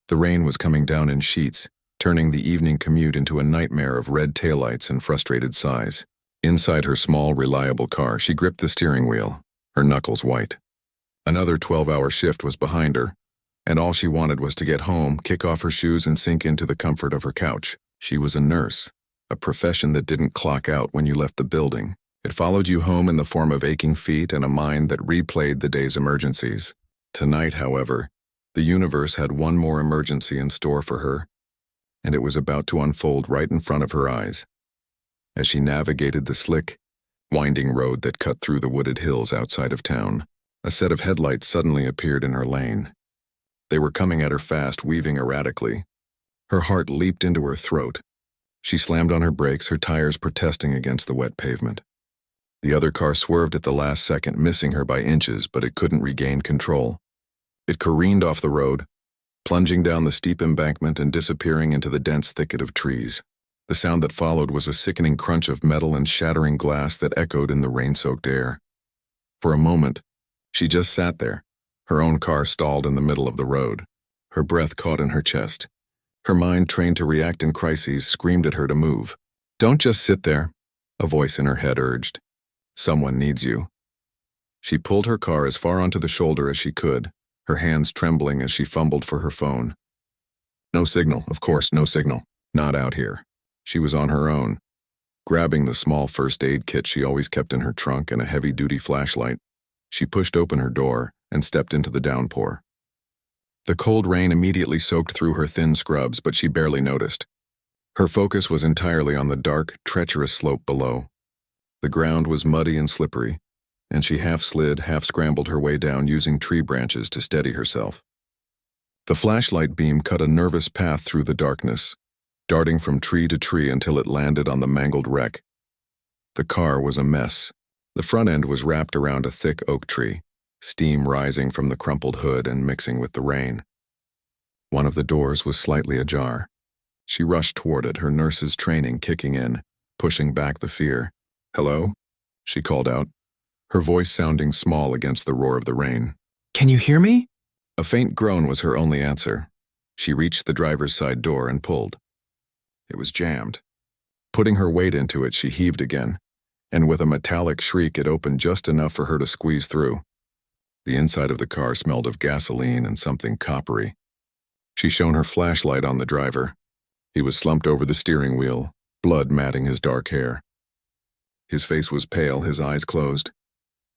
The rain was coming down in sheets, turning the evening commute into a nightmare of red taillights and frustrated sighs. Inside her small, reliable car, she gripped the steering wheel, her knuckles white. Another 12-hour shift was behind her, and all she wanted was to get home, kick off her shoes, and sink into the comfort of her couch. She was a nurse, a profession that didn't clock out when you left the building. It followed you home in the form of aching feet and a mind that replayed the day's emergencies. Tonight, however, the universe had one more emergency in store for her, and it was about to unfold right in front of her eyes. As she navigated the slick, winding road that cut through the wooded hills outside of town, a set of headlights suddenly appeared in her lane. They were coming at her fast, weaving erratically. Her heart leaped into her throat. She slammed on her brakes, her tires protesting against the wet pavement. The other car swerved at the last second, missing her by inches, but it couldn't regain control. It careened off the road, plunging down the steep embankment and disappearing into the dense thicket of trees. The sound that followed was a sickening crunch of metal and shattering glass that echoed in the rain-soaked air. For a moment, she just sat there, her own car stalled in the middle of the road, her breath caught in her chest. Her mind, trained to react in crises, screamed at her to move. "Don't just sit there," a voice in her head urged. "Someone needs you." She pulled her car as far onto the shoulder as she could, her hands trembling as she fumbled for her phone. No signal, of course, no signal. Not out here. She was on her own. Grabbing the small first aid kit she always kept in her trunk and a heavy-duty flashlight, she pushed open her door and stepped into the downpour. The cold rain immediately soaked through her thin scrubs, but she barely noticed. Her focus was entirely on the dark, treacherous slope below. The ground was muddy and slippery, and she half slid, half scrambled her way down using tree branches to steady herself. The flashlight beam cut a nervous path through the darkness, darting from tree to tree until it landed on the mangled wreck. The car was a mess. The front end was wrapped around a thick oak tree, steam rising from the crumpled hood and mixing with the rain. One of the doors was slightly ajar. She rushed toward it, her nurse's training kicking in, pushing back the fear. "Hello?" she called out, her voice sounding small against the roar of the rain. "Can you hear me?" A faint groan was her only answer. She reached the driver's side door and pulled. It was jammed. Putting her weight into it, she heaved again, and with a metallic shriek it opened just enough for her to squeeze through. The inside of the car smelled of gasoline and something coppery. She shone her flashlight on the driver. He was slumped over the steering wheel, blood matting his dark hair. His face was pale, his eyes closed.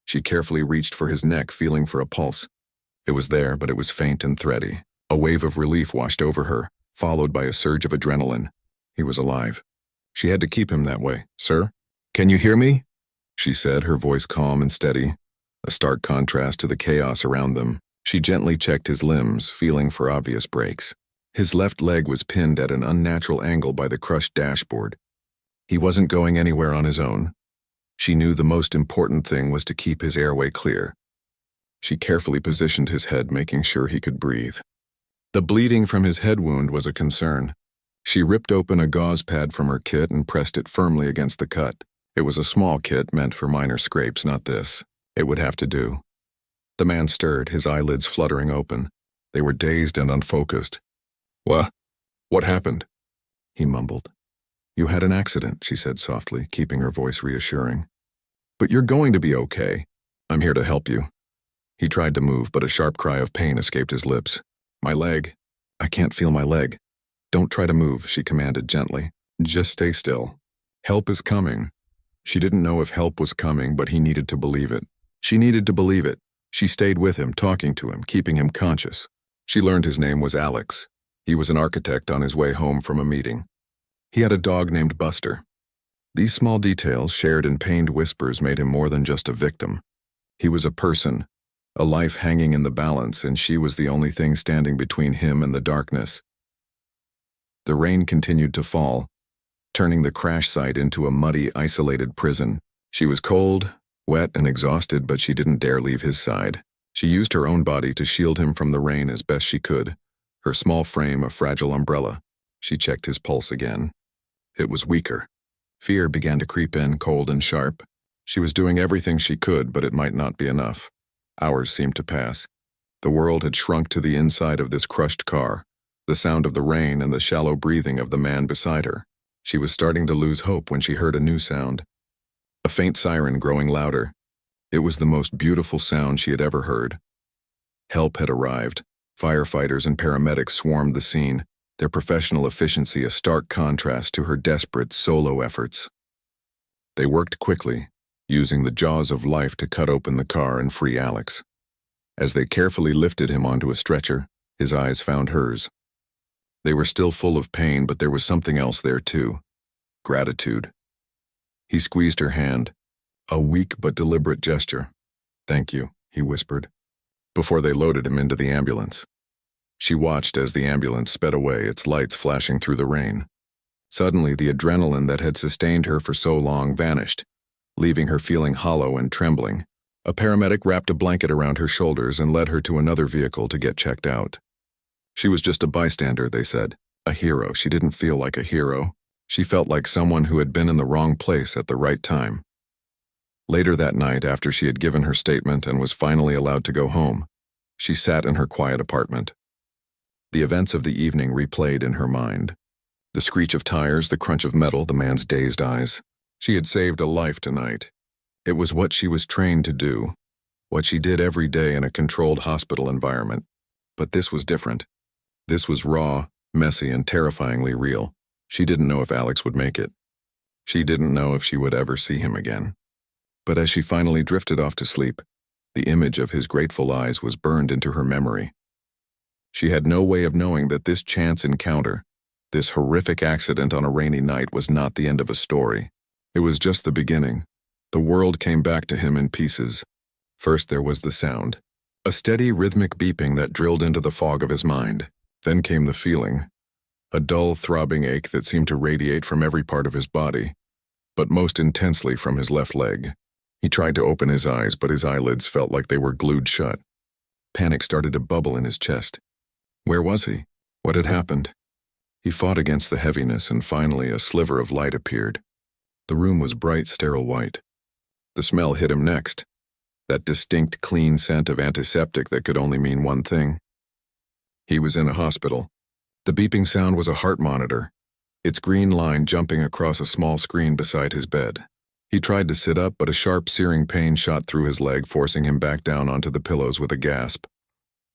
She carefully reached for his neck, feeling for a pulse. It was there, but it was faint and thready. A wave of relief washed over her, followed by a surge of adrenaline. He was alive. She had to keep him that way. "Sir? Can you hear me?" she said, her voice calm and steady, a stark contrast to the chaos around them. She gently checked his limbs, feeling for obvious breaks. His left leg was pinned at an unnatural angle by the crushed dashboard. He wasn't going anywhere on his own. She knew the most important thing was to keep his airway clear. She carefully positioned his head, making sure he could breathe. The bleeding from his head wound was a concern. She ripped open a gauze pad from her kit and pressed it firmly against the cut. It was a small kit meant for minor scrapes, not this. It would have to do. The man stirred, his eyelids fluttering open. They were dazed and unfocused. What happened?" he mumbled. "You had an accident," she said softly, keeping her voice reassuring. "But you're going to be okay. I'm here to help you." He tried to move, but a sharp cry of pain escaped his lips. "My leg. I can't feel my leg." "Don't try to move," she commanded gently. "Just stay still. Help is coming." She didn't know if help was coming, but he needed to believe it. She needed to believe it. She stayed with him, talking to him, keeping him conscious. She learned his name was Alex. He was an architect on his way home from a meeting. He had a dog named Buster. These small details, shared in pained whispers, made him more than just a victim. He was a person, a life hanging in the balance, and she was the only thing standing between him and the darkness. The rain continued to fall, turning the crash site into a muddy, isolated prison. She was cold, wet, and exhausted, but she didn't dare leave his side. She used her own body to shield him from the rain as best she could, her small frame a fragile umbrella. She checked his pulse again. It was weaker. Fear began to creep in, cold and sharp. She was doing everything she could, but it might not be enough. Hours seemed to pass. The world had shrunk to the inside of this crushed car, the sound of the rain and the shallow breathing of the man beside her. She was starting to lose hope when she heard a new sound. A faint siren growing louder. It was the most beautiful sound she had ever heard. Help had arrived. Firefighters and paramedics swarmed the scene, their professional efficiency a stark contrast to her desperate solo efforts. They worked quickly, using the jaws of life to cut open the car and free Alex. As they carefully lifted him onto a stretcher, his eyes found hers. They were still full of pain, but there was something else there too. Gratitude. He squeezed her hand, a weak but deliberate gesture. "Thank you," he whispered, before they loaded him into the ambulance. She watched as the ambulance sped away, its lights flashing through the rain. Suddenly, the adrenaline that had sustained her for so long vanished, leaving her feeling hollow and trembling. A paramedic wrapped a blanket around her shoulders and led her to another vehicle to get checked out. She was just a bystander, they said. A hero. She didn't feel like a hero. She felt like someone who had been in the wrong place at the right time. Later that night, after she had given her statement and was finally allowed to go home, she sat in her quiet apartment. The events of the evening replayed in her mind. The screech of tires, the crunch of metal, the man's dazed eyes. She had saved a life tonight. It was what she was trained to do, what she did every day in a controlled hospital environment. But this was different. This was raw, messy, and terrifyingly real. She didn't know if Alex would make it. She didn't know if she would ever see him again. But as she finally drifted off to sleep, the image of his grateful eyes was burned into her memory. She had no way of knowing that this chance encounter, this horrific accident on a rainy night, was not the end of a story. It was just the beginning. The world came back to him in pieces. First there was the sound, a steady rhythmic beeping that drilled into the fog of his mind. Then came the feeling, a dull throbbing ache that seemed to radiate from every part of his body, but most intensely from his left leg. He tried to open his eyes, but his eyelids felt like they were glued shut. Panic started to bubble in his chest. Where was he? What had happened? He fought against the heaviness, and finally a sliver of light appeared. The room was bright, sterile white. The smell hit him next, that distinct, clean scent of antiseptic that could only mean one thing. He was in a hospital. The beeping sound was a heart monitor, its green line jumping across a small screen beside his bed. He tried to sit up, but a sharp, searing pain shot through his leg, forcing him back down onto the pillows with a gasp.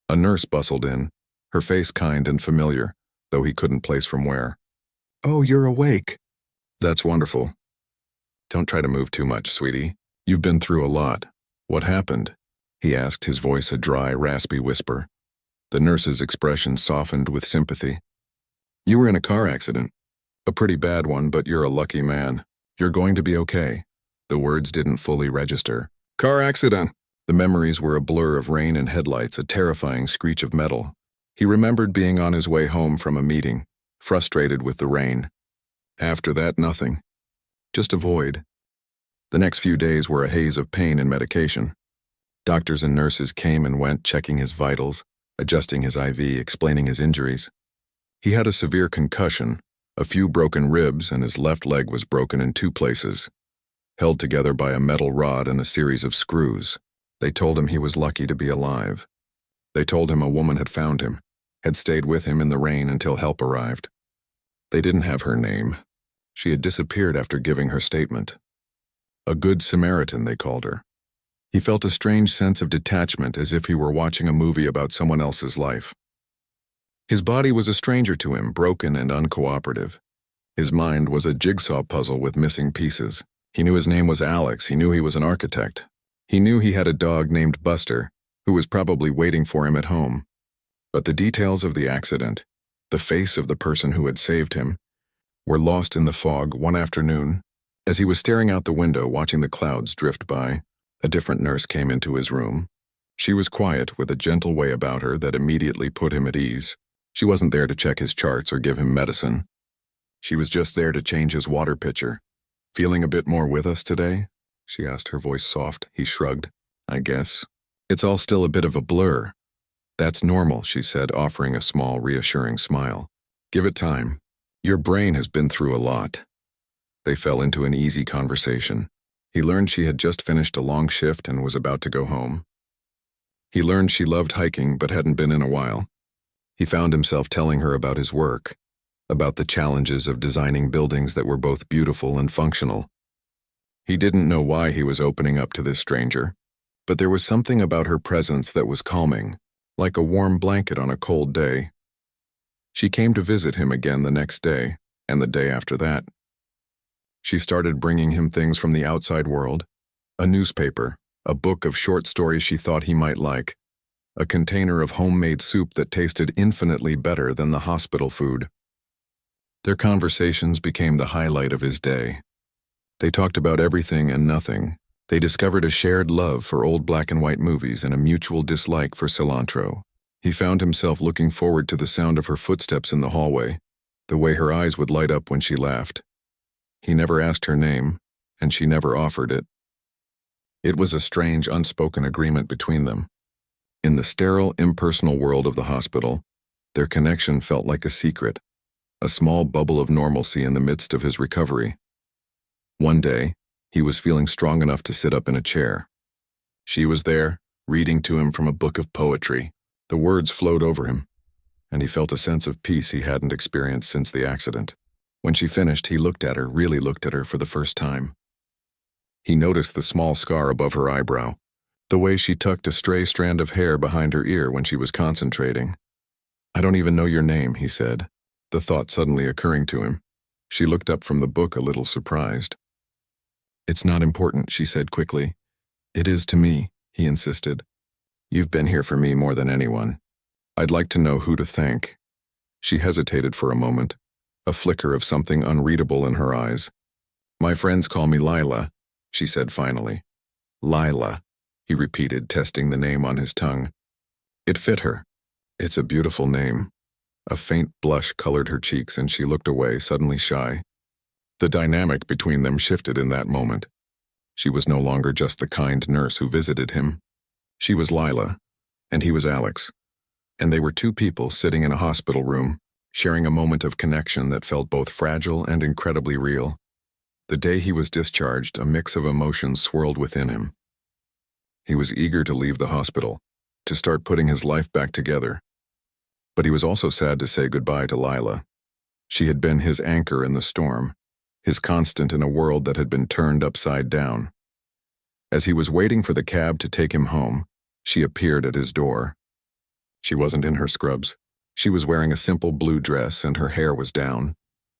A nurse bustled in, her face kind and familiar, though he couldn't place from where. "Oh, you're awake." "That's wonderful. Don't try to move too much, sweetie. You've been through a lot. What happened?" he asked, his voice a dry, raspy whisper. The nurse's expression softened with sympathy. "You were in a car accident. A pretty bad one, but you're a lucky man. You're going to be okay." The words didn't fully register. "Car accident!" The memories were a blur of rain and headlights, a terrifying screech of metal. He remembered being on his way home from a meeting, frustrated with the rain. After that, nothing. Just a void. The next few days were a haze of pain and medication. Doctors and nurses came and went, checking his vitals, adjusting his IV, explaining his injuries. He had a severe concussion, a few broken ribs, and his left leg was broken in 2 places, held together by a metal rod and a series of screws. They told him he was lucky to be alive. They told him a woman had found him, had stayed with him in the rain until help arrived. They didn't have her name. She had disappeared after giving her statement. A Good Samaritan, they called her. He felt a strange sense of detachment, as if he were watching a movie about someone else's life. His body was a stranger to him, broken and uncooperative. His mind was a jigsaw puzzle with missing pieces. He knew his name was Alex. He knew he was an architect. He knew he had a dog named Buster, who was probably waiting for him at home. But the details of the accident, the face of the person who had saved him, were lost in the fog one afternoon. As he was staring out the window, watching the clouds drift by, a different nurse came into his room. She was quiet, with a gentle way about her that immediately put him at ease. She wasn't there to check his charts or give him medicine. She was just there to change his water pitcher. "Feeling a bit more with us today?" she asked, her voice soft. He shrugged. "I guess. It's all still a bit of a blur." "That's normal," she said, offering a small, reassuring smile. "Give it time. Your brain has been through a lot." They fell into an easy conversation. He learned she had just finished a long shift and was about to go home. He learned she loved hiking but hadn't been in a while. He found himself telling her about his work, about the challenges of designing buildings that were both beautiful and functional. He didn't know why he was opening up to this stranger, but there was something about her presence that was calming, like a warm blanket on a cold day. She came to visit him again the next day, and the day after that. She started bringing him things from the outside world, a newspaper, a book of short stories she thought he might like, a container of homemade soup that tasted infinitely better than the hospital food. Their conversations became the highlight of his day. They talked about everything and nothing. They discovered a shared love for old black and white movies and a mutual dislike for cilantro. He found himself looking forward to the sound of her footsteps in the hallway, the way her eyes would light up when she laughed. He never asked her name, and she never offered it. It was a strange, unspoken agreement between them. In the sterile, impersonal world of the hospital, their connection felt like a secret, a small bubble of normalcy in the midst of his recovery. One day, he was feeling strong enough to sit up in a chair. She was there, reading to him from a book of poetry. The words flowed over him, and he felt a sense of peace he hadn't experienced since the accident. When she finished, he looked at her, really looked at her for the first time. He noticed the small scar above her eyebrow, the way she tucked a stray strand of hair behind her ear when she was concentrating. "I don't even know your name," he said, the thought suddenly occurring to him. She looked up from the book a little surprised. "It's not important," she said quickly. "It is to me," he insisted. "You've been here for me more than anyone. I'd like to know who to thank." She hesitated for a moment, a flicker of something unreadable in her eyes. "My friends call me Lila," she said finally. "Lila," he repeated, testing the name on his tongue. It fit her. "It's a beautiful name." A faint blush colored her cheeks and she looked away, suddenly shy. The dynamic between them shifted in that moment. She was no longer just the kind nurse who visited him. She was Lila, and he was Alex. And they were two people sitting in a hospital room, sharing a moment of connection that felt both fragile and incredibly real. The day he was discharged, a mix of emotions swirled within him. He was eager to leave the hospital, to start putting his life back together. But he was also sad to say goodbye to Lila. She had been his anchor in the storm, his constant in a world that had been turned upside down. As he was waiting for the cab to take him home, she appeared at his door. She wasn't in her scrubs. She was wearing a simple blue dress and her hair was down.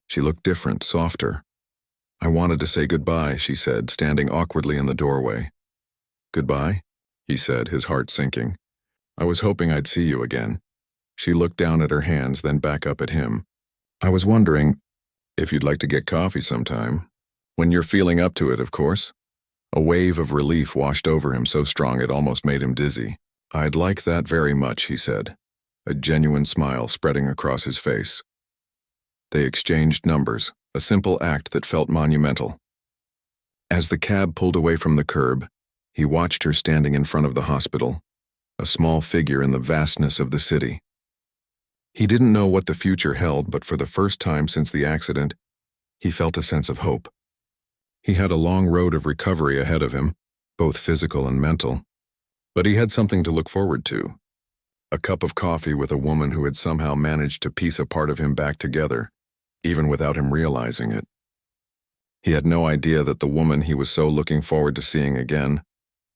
She looked different, softer. "I wanted to say goodbye," she said, standing awkwardly in the doorway. "Goodbye?" he said, his heart sinking. "I was hoping I'd see you again." She looked down at her hands, then back up at him. "I was wondering if you'd like to get coffee sometime. When you're feeling up to it, of course." A wave of relief washed over him so strong it almost made him dizzy. "I'd like that very much," he said, a genuine smile spreading across his face. They exchanged numbers, a simple act that felt monumental. As the cab pulled away from the curb, he watched her standing in front of the hospital, a small figure in the vastness of the city. He didn't know what the future held, but for the first time since the accident, he felt a sense of hope. He had a long road of recovery ahead of him, both physical and mental, but he had something to look forward to. A cup of coffee with a woman who had somehow managed to piece a part of him back together, even without him realizing it. He had no idea that the woman he was so looking forward to seeing again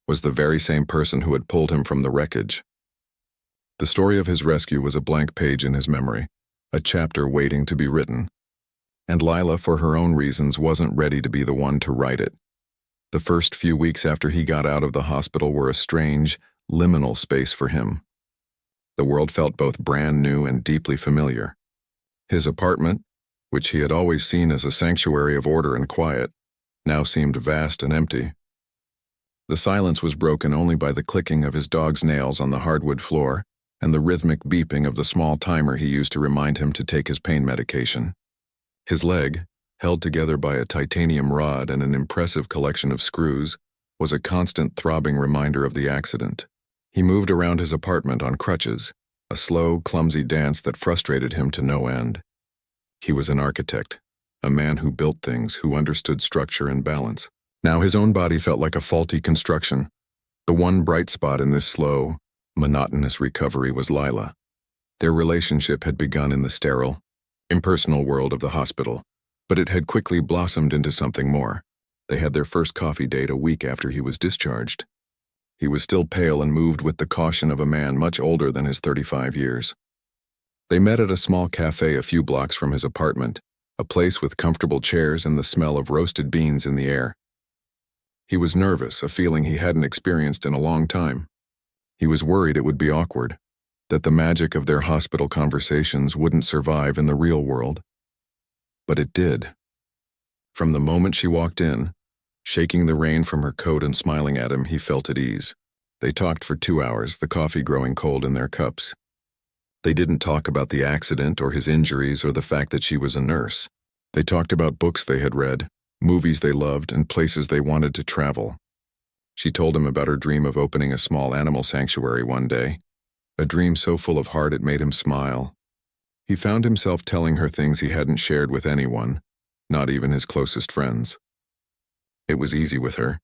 was the very same person who had pulled him from the wreckage. The story of his rescue was a blank page in his memory, a chapter waiting to be written. And Lila, for her own reasons, wasn't ready to be the one to write it. The first few weeks after he got out of the hospital were a strange, liminal space for him. The world felt both brand new and deeply familiar. His apartment, which he had always seen as a sanctuary of order and quiet, now seemed vast and empty. The silence was broken only by the clicking of his dog's nails on the hardwood floor and the rhythmic beeping of the small timer he used to remind him to take his pain medication. His leg, held together by a titanium rod and an impressive collection of screws, was a constant throbbing reminder of the accident. He moved around his apartment on crutches, a slow, clumsy dance that frustrated him to no end. He was an architect, a man who built things, who understood structure and balance. Now his own body felt like a faulty construction. The one bright spot in this slow, monotonous recovery was Lila. Their relationship had begun in the sterile, impersonal world of the hospital, but it had quickly blossomed into something more. They had their first coffee date a week after he was discharged. He was still pale and moved with the caution of a man much older than his 35 years. They met at a small cafe a few blocks from his apartment, a place with comfortable chairs and the smell of roasted beans in the air. He was nervous, a feeling he hadn't experienced in a long time. He was worried it would be awkward, that the magic of their hospital conversations wouldn't survive in the real world. But it did. From the moment she walked in, shaking the rain from her coat and smiling at him, he felt at ease. They talked for 2 hours, the coffee growing cold in their cups. They didn't talk about the accident or his injuries or the fact that she was a nurse. They talked about books they had read, movies they loved, and places they wanted to travel. She told him about her dream of opening a small animal sanctuary one day, a dream so full of heart it made him smile. He found himself telling her things he hadn't shared with anyone, not even his closest friends. It was easy with her.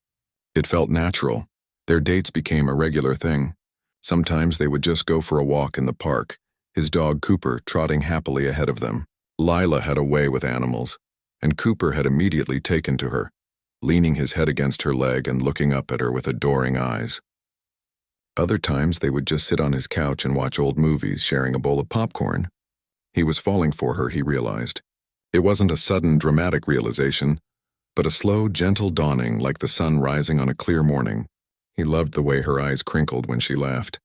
It felt natural. Their dates became a regular thing. Sometimes they would just go for a walk in the park, his dog Cooper trotting happily ahead of them. Lila had a way with animals, and Cooper had immediately taken to her, leaning his head against her leg and looking up at her with adoring eyes. Other times they would just sit on his couch and watch old movies, sharing a bowl of popcorn. He was falling for her, he realized. It wasn't a sudden, dramatic realization, but a slow, gentle dawning like the sun rising on a clear morning. He loved the way her eyes crinkled when she laughed,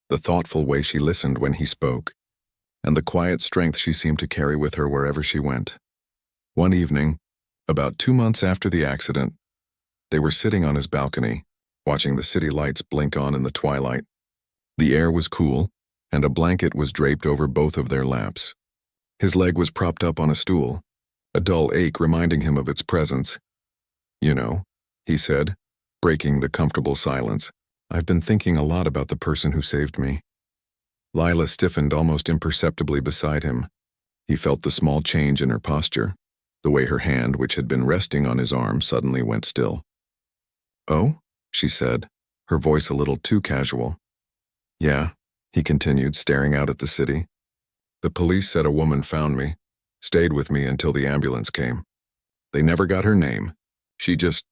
the thoughtful way she listened when he spoke, and the quiet strength she seemed to carry with her wherever she went. One evening, about 2 months after the accident, they were sitting on his balcony, watching the city lights blink on in the twilight. The air was cool, and a blanket was draped over both of their laps. His leg was propped up on a stool, a dull ache reminding him of its presence. "You know," he said, breaking the comfortable silence, "I've been thinking a lot about the person who saved me." Lila stiffened almost imperceptibly beside him. He felt the small change in her posture, the way her hand, which had been resting on his arm, suddenly went still. "Oh?" she said, her voice a little too casual. "Yeah," he continued, staring out at the city. "The police said a woman found me, stayed with me until the ambulance came. They never got her name. She just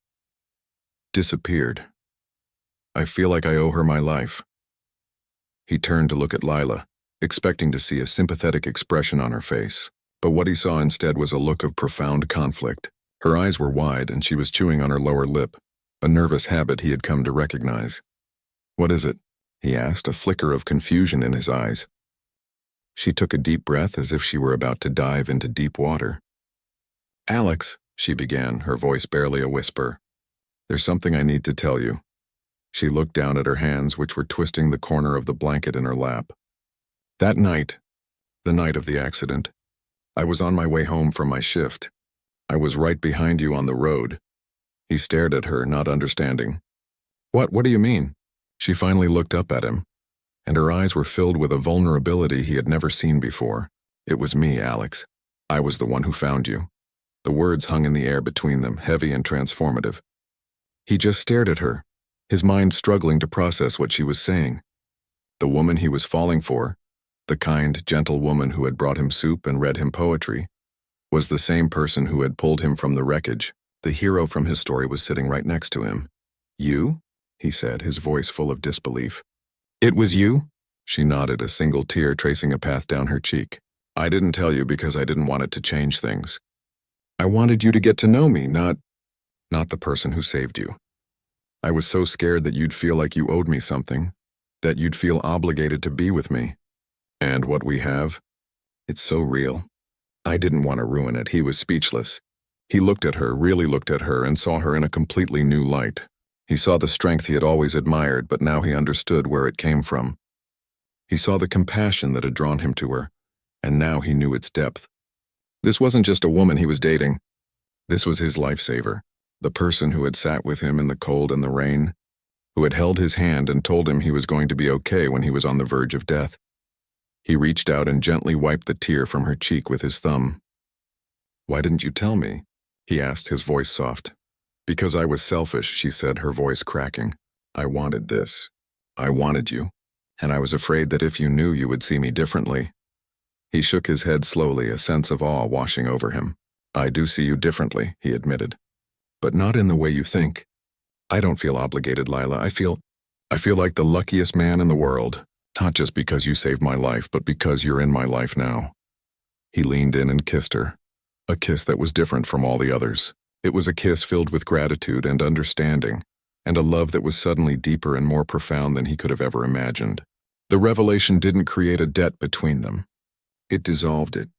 disappeared. I feel like I owe her my life." He turned to look at Lila, expecting to see a sympathetic expression on her face, but what he saw instead was a look of profound conflict. Her eyes were wide and she was chewing on her lower lip, a nervous habit he had come to recognize. "What is it?" he asked, a flicker of confusion in his eyes. She took a deep breath as if she were about to dive into deep water. "Alex," she began, her voice barely a whisper, "there's something I need to tell you." She looked down at her hands, which were twisting the corner of the blanket in her lap. "That night, the night of the accident, I was on my way home from my shift. I was right behind you on the road." He stared at her, not understanding. What do you mean?" She finally looked up at him, and her eyes were filled with a vulnerability he had never seen before. "It was me, Alex. I was the one who found you." The words hung in the air between them, heavy and transformative. He just stared at her, his mind struggling to process what she was saying. The woman he was falling for, the kind, gentle woman who had brought him soup and read him poetry, was the same person who had pulled him from the wreckage. The hero from his story was sitting right next to him. "You?" he said, his voice full of disbelief. "It was you?" She nodded, a single tear tracing a path down her cheek. "I didn't tell you because I didn't want it to change things. I wanted you to get to know me, not the person who saved you. I was so scared that you'd feel like you owed me something, that you'd feel obligated to be with me. And what we have, it's so real. I didn't want to ruin it." He was speechless. He looked at her, really looked at her, and saw her in a completely new light. He saw the strength he had always admired, but now he understood where it came from. He saw the compassion that had drawn him to her, and now he knew its depth. This wasn't just a woman he was dating. This was his lifesaver, the person who had sat with him in the cold and the rain, who had held his hand and told him he was going to be okay when he was on the verge of death. He reached out and gently wiped the tear from her cheek with his thumb. "Why didn't you tell me?" he asked, his voice soft. "Because I was selfish," she said, her voice cracking. "I wanted this. I wanted you. And I was afraid that if you knew, you would see me differently. He shook his head slowly, a sense of awe washing over him. I do see you differently, he admitted. But not in the way you think. I don't feel obligated, Lila. I feel like the luckiest man in the world. Not just because you saved my life, but because you're in my life now. He leaned in and kissed her. A kiss that was different from all the others. It was a kiss filled with gratitude and understanding, and a love that was suddenly deeper and more profound than he could have ever imagined. The revelation didn't create a debt between them. It dissolved it.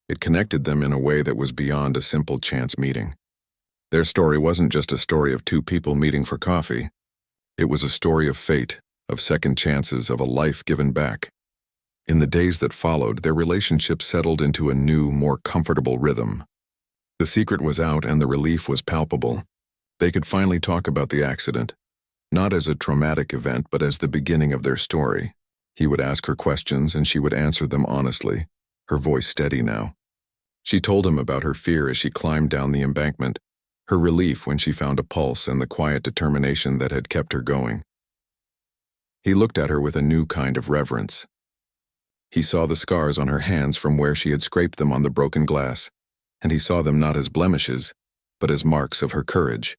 It connected them in a way that was beyond a simple chance meeting. Their story wasn't just a story of two people meeting for coffee. It was a story of fate, of second chances, of a life given back. In the days that followed, their relationship settled into a new, more comfortable rhythm. The secret was out and the relief was palpable. They could finally talk about the accident, not as a traumatic event, but as the beginning of their story. He would ask her questions and she would answer them honestly, her voice steady now. She told him about her fear as she climbed down the embankment, her relief when she found a pulse, and the quiet determination that had kept her going. He looked at her with a new kind of reverence. He saw the scars on her hands from where she had scraped them on the broken glass, and he saw them not as blemishes, but as marks of her courage.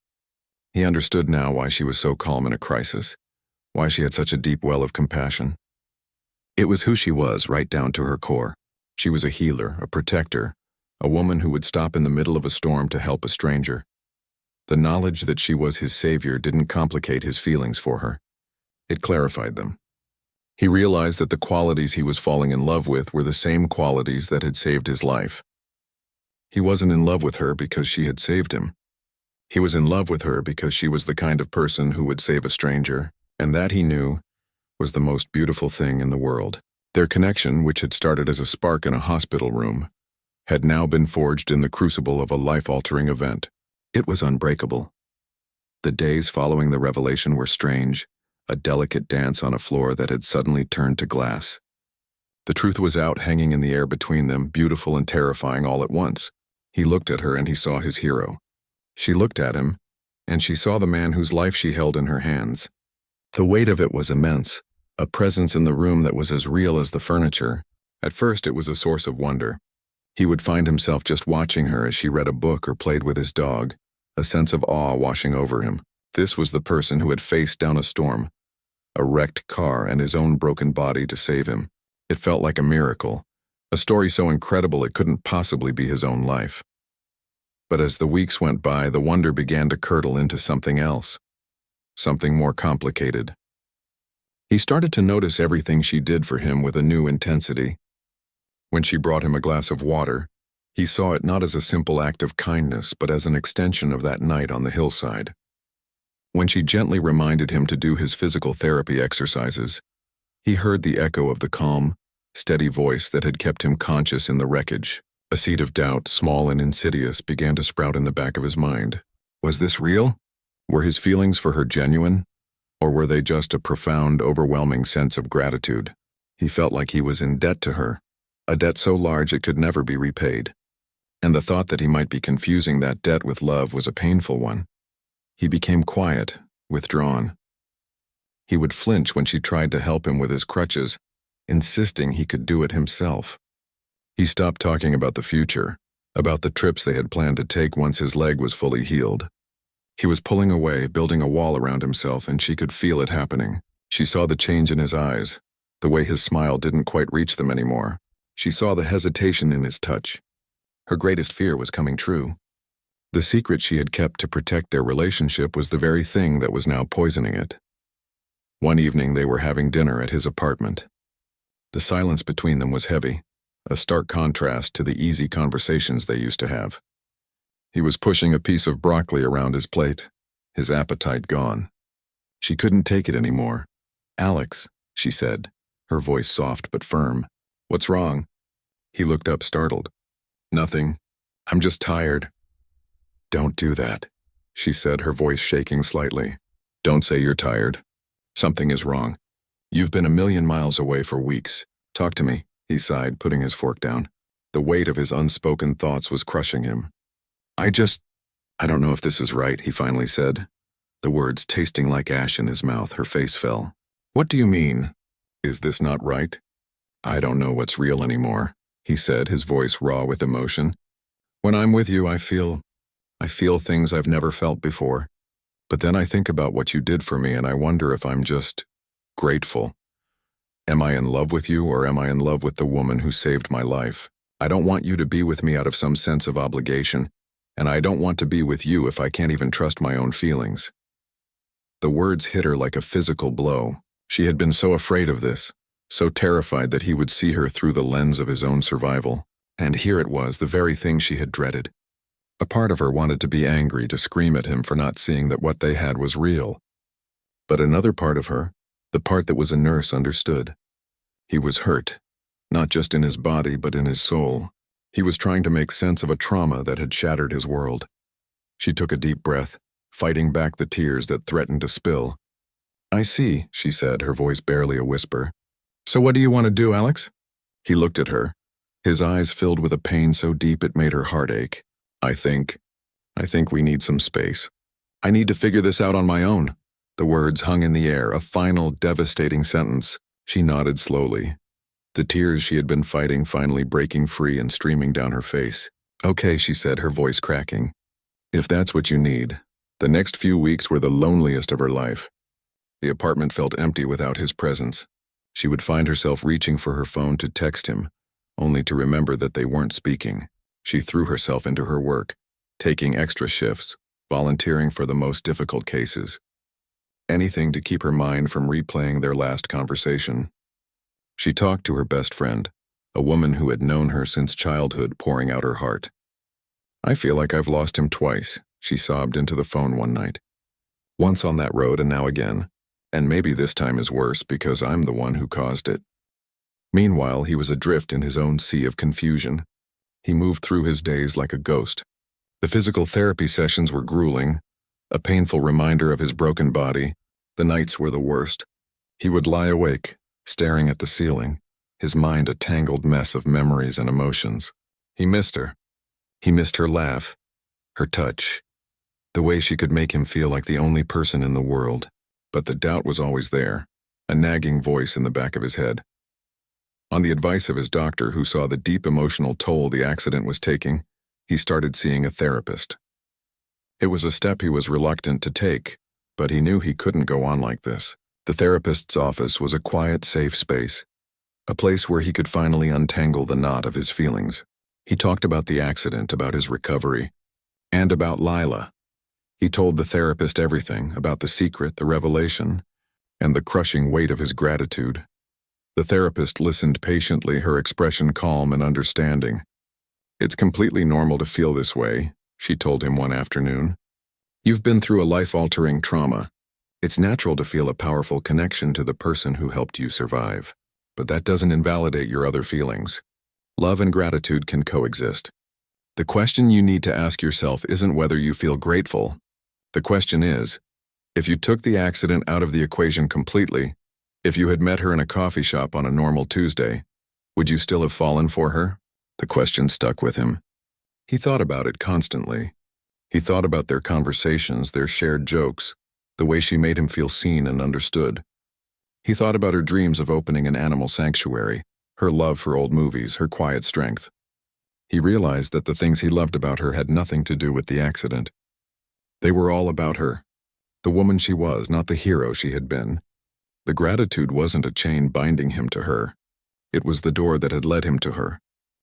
He understood now why she was so calm in a crisis, why she had such a deep well of compassion. It was who she was, right down to her core. She was a healer, a protector, a woman who would stop in the middle of a storm to help a stranger. The knowledge that she was his savior didn't complicate his feelings for her. It clarified them. He realized that the qualities he was falling in love with were the same qualities that had saved his life. He wasn't in love with her because she had saved him. He was in love with her because she was the kind of person who would save a stranger, and that, he knew, was the most beautiful thing in the world. Their connection, which had started as a spark in a hospital room, had now been forged in the crucible of a life-altering event. It was unbreakable. The days following the revelation were strange, a delicate dance on a floor that had suddenly turned to glass. The truth was out, hanging in the air between them, beautiful and terrifying all at once. He looked at her and he saw his hero. She looked at him, and she saw the man whose life she held in her hands. The weight of it was immense, a presence in the room that was as real as the furniture. At first it was a source of wonder. He would find himself just watching her as she read a book or played with his dog, a sense of awe washing over him. This was the person who had faced down a storm, a wrecked car, and his own broken body to save him. It felt like a miracle, a story so incredible it couldn't possibly be his own life. But as the weeks went by, the wonder began to curdle into something else, something more complicated. He started to notice everything she did for him with a new intensity. When she brought him a glass of water, he saw it not as a simple act of kindness, but as an extension of that night on the hillside. When she gently reminded him to do his physical therapy exercises, he heard the echo of the calm, steady voice that had kept him conscious in the wreckage. A seed of doubt, small and insidious, began to sprout in the back of his mind. Was this real? Were his feelings for her genuine? Or were they just a profound, overwhelming sense of gratitude? He felt like he was in debt to her, a debt so large it could never be repaid. And the thought that he might be confusing that debt with love was a painful one. He became quiet, withdrawn. He would flinch when she tried to help him with his crutches, insisting he could do it himself. He stopped talking about the future, about the trips they had planned to take once his leg was fully healed. He was pulling away, building a wall around himself, and she could feel it happening. She saw the change in his eyes, the way his smile didn't quite reach them anymore. She saw the hesitation in his touch. Her greatest fear was coming true. The secret she had kept to protect their relationship was the very thing that was now poisoning it. One evening they were having dinner at his apartment. The silence between them was heavy, a stark contrast to the easy conversations they used to have. He was pushing a piece of broccoli around his plate, his appetite gone. She couldn't take it anymore. "Alex," she said, her voice soft but firm. "What's wrong?" He looked up, startled. "Nothing. I'm just tired." "Don't do that," she said, her voice shaking slightly. "Don't say you're tired. Something is wrong. You've been a million miles away for weeks. Talk to me," he sighed, putting his fork down. The weight of his unspoken thoughts was crushing him. I don't know if this is right," he finally said, the words tasting like ash in his mouth. Her face fell. "What do you mean? Is this not right? I don't know what's real anymore, he said, his voice raw with emotion. When I'm with you, I feel things I've never felt before. But then I think about what you did for me and I wonder if I'm just grateful. Am I in love with you or am I in love with the woman who saved my life? I don't want you to be with me out of some sense of obligation, and I don't want to be with you if I can't even trust my own feelings. The words hit her like a physical blow. She had been so afraid of this, so terrified that he would see her through the lens of his own survival. And here it was, the very thing she had dreaded. A part of her wanted to be angry, to scream at him for not seeing that what they had was real. But another part of her, the part that was a nurse, understood. He was hurt, not just in his body but in his soul. He was trying to make sense of a trauma that had shattered his world. She took a deep breath, fighting back the tears that threatened to spill. I see, she said, her voice barely a whisper. So what do you want to do, Alex? He looked at her, his eyes filled with a pain so deep it made her heart ache. I think we need some space. I need to figure this out on my own. The words hung in the air, a final, devastating sentence. She nodded slowly, the tears she had been fighting finally breaking free and streaming down her face. Okay, she said, her voice cracking. If that's what you need. The next few weeks were the loneliest of her life. The apartment felt empty without his presence. She would find herself reaching for her phone to text him, only to remember that they weren't speaking. She threw herself into her work, taking extra shifts, volunteering for the most difficult cases. Anything to keep her mind from replaying their last conversation. She talked to her best friend, a woman who had known her since childhood, pouring out her heart. I feel like I've lost him twice, she sobbed into the phone one night. Once on that road and now again, and maybe this time is worse because I'm the one who caused it. Meanwhile, he was adrift in his own sea of confusion. He moved through his days like a ghost. The physical therapy sessions were grueling, a painful reminder of his broken body. The nights were the worst. He would lie awake, staring at the ceiling, his mind a tangled mess of memories and emotions. He missed her. He missed her laugh, her touch, the way she could make him feel like the only person in the world. But the doubt was always there, a nagging voice in the back of his head. On the advice of his doctor, who saw the deep emotional toll the accident was taking, he started seeing a therapist. It was a step he was reluctant to take, but he knew he couldn't go on like this. The therapist's office was a quiet, safe space, a place where he could finally untangle the knot of his feelings. He talked about the accident, about his recovery, and about Lila. He told the therapist everything, about the secret, the revelation, and the crushing weight of his gratitude. The therapist listened patiently, her expression calm and understanding. It's completely normal to feel this way, she told him one afternoon. You've been through a life-altering trauma. It's natural to feel a powerful connection to the person who helped you survive. But that doesn't invalidate your other feelings. Love and gratitude can coexist. The question you need to ask yourself isn't whether you feel grateful. The question is, if you took the accident out of the equation completely, if you had met her in a coffee shop on a normal Tuesday, would you still have fallen for her? The question stuck with him. He thought about it constantly. He thought about their conversations, their shared jokes, the way she made him feel seen and understood. He thought about her dreams of opening an animal sanctuary, her love for old movies, her quiet strength. He realized that the things he loved about her had nothing to do with the accident. They were all about her, the woman she was, not the hero she had been. The gratitude wasn't a chain binding him to her. It was the door that had led him to her.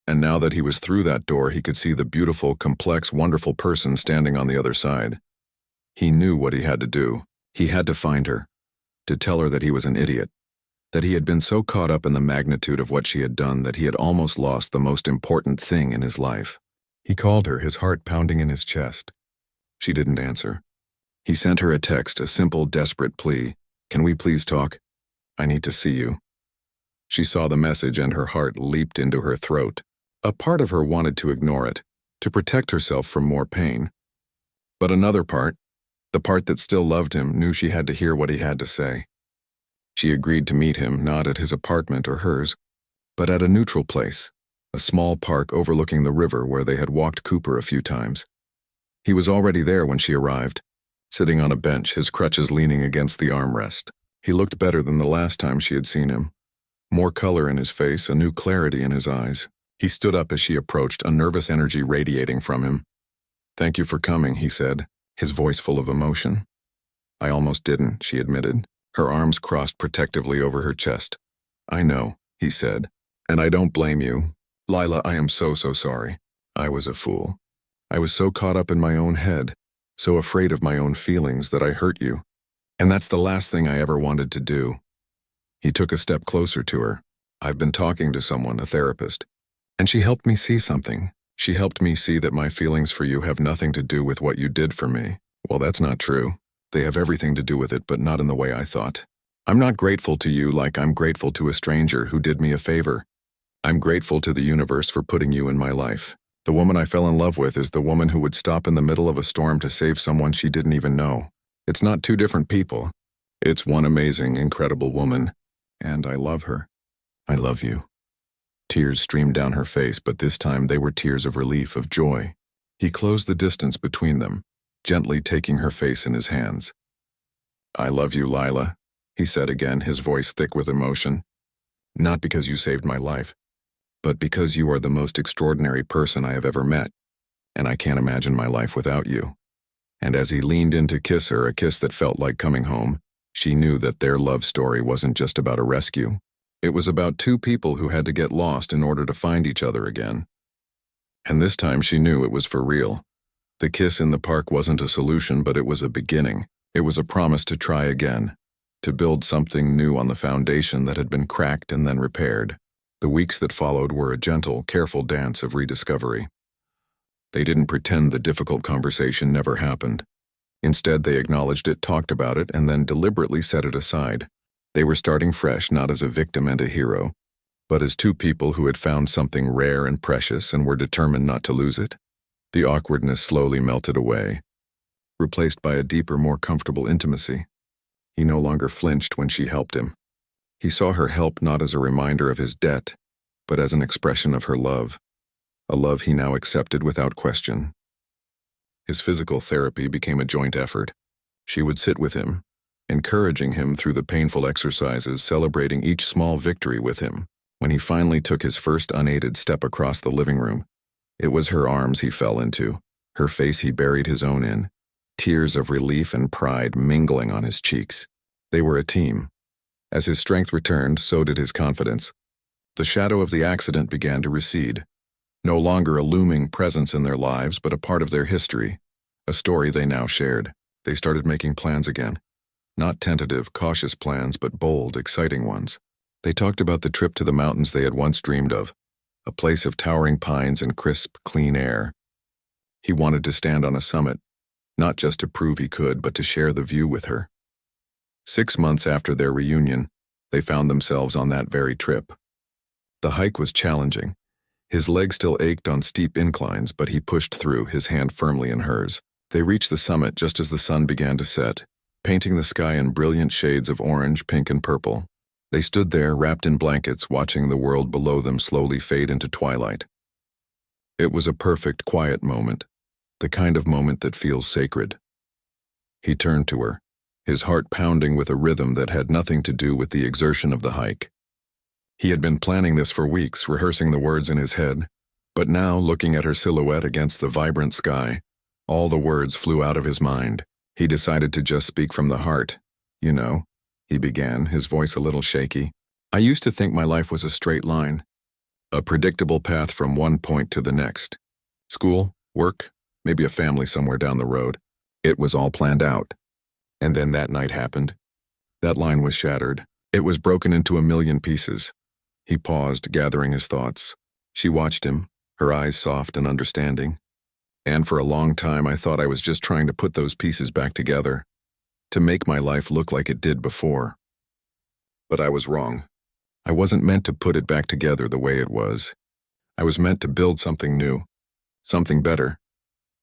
And now that he was through that door, he could see the beautiful, complex, wonderful person standing on the other side. He knew what he had to do. He had to find her, to tell her that he was an idiot, that he had been so caught up in the magnitude of what she had done that he had almost lost the most important thing in his life. He called her, his heart pounding in his chest. She didn't answer. He sent her a text, a simple, desperate plea. Can we please talk? I need to see you. She saw the message and her heart leaped into her throat. A part of her wanted to ignore it, to protect herself from more pain. But another part, the part that still loved him, knew she had to hear what he had to say. She agreed to meet him, not at his apartment or hers, but at a neutral place, a small park overlooking the river where they had walked Cooper a few times. He was already there when she arrived, sitting on a bench, his crutches leaning against the armrest. He looked better than the last time she had seen him, More color in his face, a new clarity in his eyes. He stood up as she approached, a nervous energy radiating from him. "Thank you for coming," he said, his voice full of emotion. "I almost didn't," she admitted, her arms crossed protectively over her chest. "I know," he said, "and I don't blame you. Lila, I am so sorry. I was a fool. I was so caught up in my own head, so afraid of my own feelings that I hurt you. And that's the last thing I ever wanted to do." He took a step closer to her. "I've been talking to someone, a therapist, and she helped me see something. She helped me see that my feelings for you have nothing to do with what you did for me. Well, that's not true. They have everything to do with it, but not in the way I thought. I'm not grateful to you like I'm grateful to a stranger who did me a favor. I'm grateful to the universe for putting you in my life. The woman I fell in love with is the woman who would stop in the middle of a storm to save someone she didn't even know. It's not two different people. It's one amazing, incredible woman, and I love her. I love you." Tears streamed down her face, but this time they were tears of relief, of joy. He closed the distance between them, gently taking her face in his hands. "I love you, Lila," he said again, his voice thick with emotion. "Not because you saved my life, but because you are the most extraordinary person I have ever met, and I can't imagine my life without you." And as he leaned in to kiss her, a kiss that felt like coming home, she knew that their love story wasn't just about a rescue. It was about two people who had to get lost in order to find each other again. And this time she knew it was for real. The kiss in the park wasn't a solution, but it was a beginning. It was a promise to try again, to build something new on the foundation that had been cracked and then repaired. The weeks that followed were a gentle, careful dance of rediscovery. They didn't pretend the difficult conversation never happened. Instead, they acknowledged it, talked about it, and then deliberately set it aside. They were starting fresh, not as a victim and a hero, but as two people who had found something rare and precious and were determined not to lose it. The awkwardness slowly melted away, replaced by a deeper, more comfortable intimacy. He no longer flinched when she helped him. He saw her help not as a reminder of his debt, but as an expression of her love, a love he now accepted without question. His physical therapy became a joint effort. She would sit with him, encouraging him through the painful exercises, celebrating each small victory with him. When he finally took his first unaided step across the living room, it was her arms he fell into, her face he buried his own in, tears of relief and pride mingling on his cheeks. They were a team. As his strength returned, so did his confidence. The shadow of the accident began to recede, no longer a looming presence in their lives, but a part of their history, a story they now shared. They started making plans again. Not tentative, cautious plans, but bold, exciting ones. They talked about the trip to the mountains they had once dreamed of, a place of towering pines and crisp, clean air. He wanted to stand on a summit, not just to prove he could, but to share the view with her. 6 months after their reunion, they found themselves on that very trip. The hike was challenging. His legs still ached on steep inclines, but he pushed through, his hand firmly in hers. They reached the summit just as the sun began to set, painting the sky in brilliant shades of orange, pink, and purple. They stood there, wrapped in blankets, watching the world below them slowly fade into twilight. It was a perfect, quiet moment, the kind of moment that feels sacred. He turned to her, his heart pounding with a rhythm that had nothing to do with the exertion of the hike. He had been planning this for weeks, rehearsing the words in his head, but now, looking at her silhouette against the vibrant sky, all the words flew out of his mind. He decided to just speak from the heart. "You know," he began, his voice a little shaky, "I used to think my life was a straight line, a predictable path from one point to the next. School, work, maybe a family somewhere down the road. It was all planned out. And then that night happened. That line was shattered. It was broken into a million pieces." He paused, gathering his thoughts. She watched him, her eyes soft and understanding. "And for a long time I thought I was just trying to put those pieces back together, to make my life look like it did before. But I was wrong. I wasn't meant to put it back together the way it was. I was meant to build something new, something better."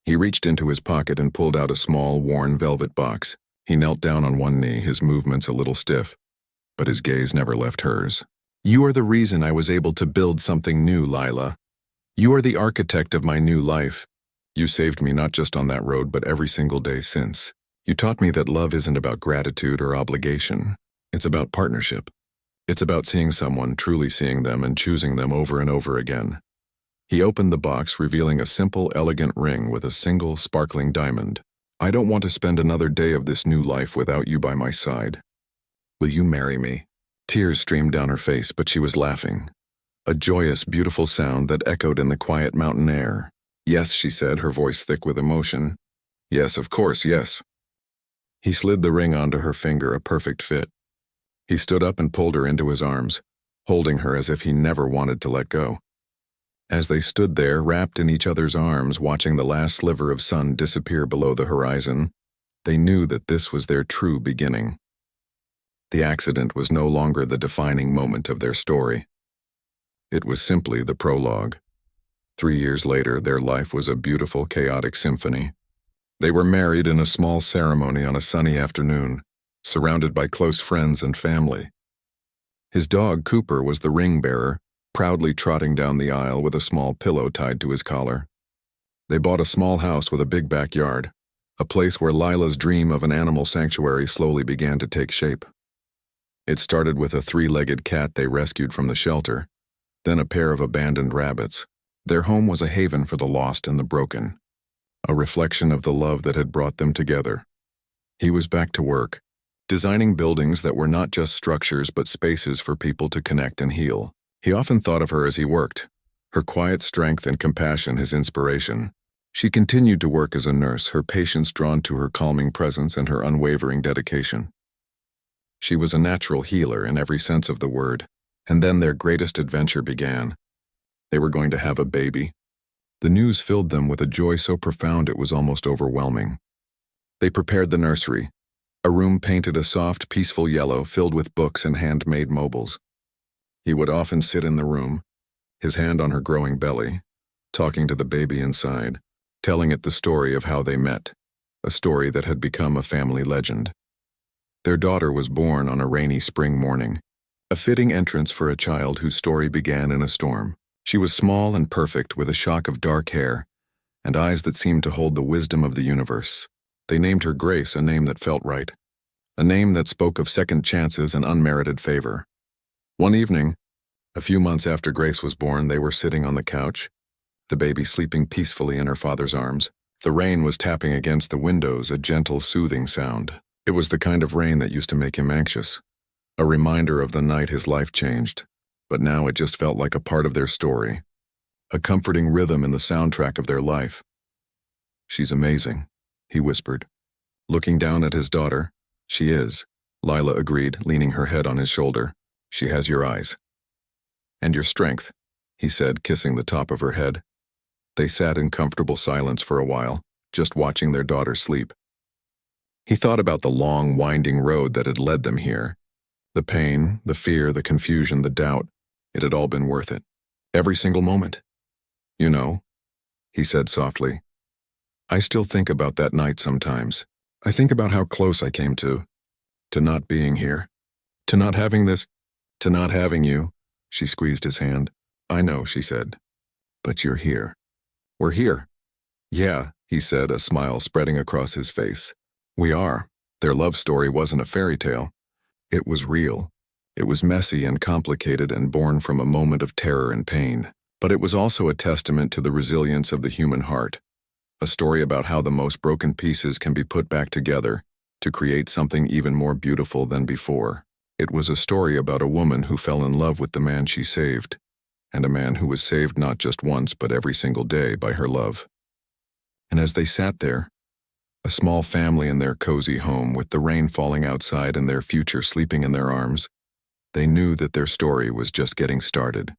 He reached into his pocket and pulled out a small, worn velvet box. He knelt down on one knee, his movements a little stiff, but his gaze never left hers. "You are the reason I was able to build something new, Lila. You are the architect of my new life. You saved me not just on that road, but every single day since. You taught me that love isn't about gratitude or obligation. It's about partnership. It's about seeing someone, truly seeing them, and choosing them over and over again. He opened the box, revealing a simple, elegant ring with a single, sparkling diamond. I don't want to spend another day of this new life without you by my side. Will you marry me? Tears streamed down her face, but she was laughing. A joyous, beautiful sound that echoed in the quiet mountain air. Yes, she said, her voice thick with emotion. Yes, of course, yes. He slid the ring onto her finger, a perfect fit. He stood up and pulled her into his arms, holding her as if he never wanted to let go. As they stood there, wrapped in each other's arms, watching the last sliver of sun disappear below the horizon, they knew that this was their true beginning. The accident was no longer the defining moment of their story. It was simply the prologue. 3 years later, their life was a beautiful, chaotic symphony. They were married in a small ceremony on a sunny afternoon, surrounded by close friends and family. His dog, Cooper, was the ring bearer, proudly trotting down the aisle with a small pillow tied to his collar. They bought a small house with a big backyard, a place where Lila's dream of an animal sanctuary slowly began to take shape. It started with a 3-legged cat they rescued from the shelter, then a pair of abandoned rabbits. Their home was a haven for the lost and the broken, a reflection of the love that had brought them together. He was back to work, designing buildings that were not just structures but spaces for people to connect and heal. He often thought of her as he worked, her quiet strength and compassion his inspiration. She continued to work as a nurse, her patients drawn to her calming presence and her unwavering dedication. She was a natural healer in every sense of the word, and then their greatest adventure began. They were going to have a baby. The news filled them with a joy so profound it was almost overwhelming. They prepared the nursery, a room painted a soft, peaceful yellow filled with books and handmade mobiles. He would often sit in the room, his hand on her growing belly, talking to the baby inside, telling it the story of how they met, a story that had become a family legend. Their daughter was born on a rainy spring morning, a fitting entrance for a child whose story began in a storm. She was small and perfect, with a shock of dark hair and eyes that seemed to hold the wisdom of the universe. They named her Grace, a name that felt right, a name that spoke of second chances and unmerited favor. One evening, a few months after Grace was born, they were sitting on the couch, the baby sleeping peacefully in her father's arms. The rain was tapping against the windows, a gentle, soothing sound. It was the kind of rain that used to make him anxious, a reminder of the night his life changed, but now it just felt like a part of their story, a comforting rhythm in the soundtrack of their life. She's amazing, he whispered, looking down at his daughter. She is, Lila agreed, leaning her head on his shoulder. She has your eyes. And your strength, he said, kissing the top of her head. They sat in comfortable silence for a while, just watching their daughter sleep. He thought about the long, winding road that had led them here. The pain, the fear, the confusion, the doubt, it had all been worth it. Every single moment. You know, he said softly, I still think about that night sometimes. I think about how close I came to not being here, to not having this, to not having you. She squeezed his hand. I know, she said. But you're here. We're here. Yeah, he said, a smile spreading across his face. We are. Their love story wasn't a fairy tale. It was real. It was messy and complicated and born from a moment of terror and pain. But it was also a testament to the resilience of the human heart. A story about how the most broken pieces can be put back together to create something even more beautiful than before. It was a story about a woman who fell in love with the man she saved, and a man who was saved not just once but every single day by her love. And as they sat there, a small family in their cozy home with the rain falling outside and their future sleeping in their arms, they knew that their story was just getting started.